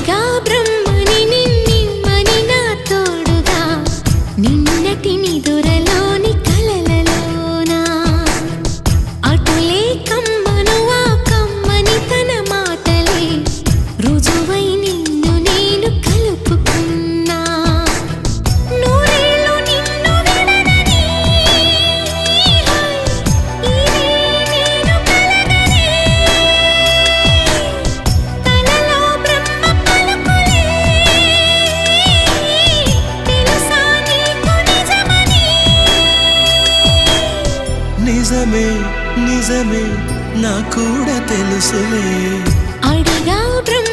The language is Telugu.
అడిగా బ్రహ్మని నిన్నిమ్మని నా తోడుగా నిన్నటి నిదురలోని కలలలోనా అటులే కమ్మను ఆ కమ్మని తన మాటలే రుజువై నిన్ను నేను కలుపుకున్నా నూరేళ్ళు నిన్ను విడనని ఇదే నేను కలగనే తలలో బ్రహ్మ పలుకులే తెలుసా నీకు నిజమని నిజమే నిజమే నా కూడా తెలుసులే అడిగా బ్రహ్మ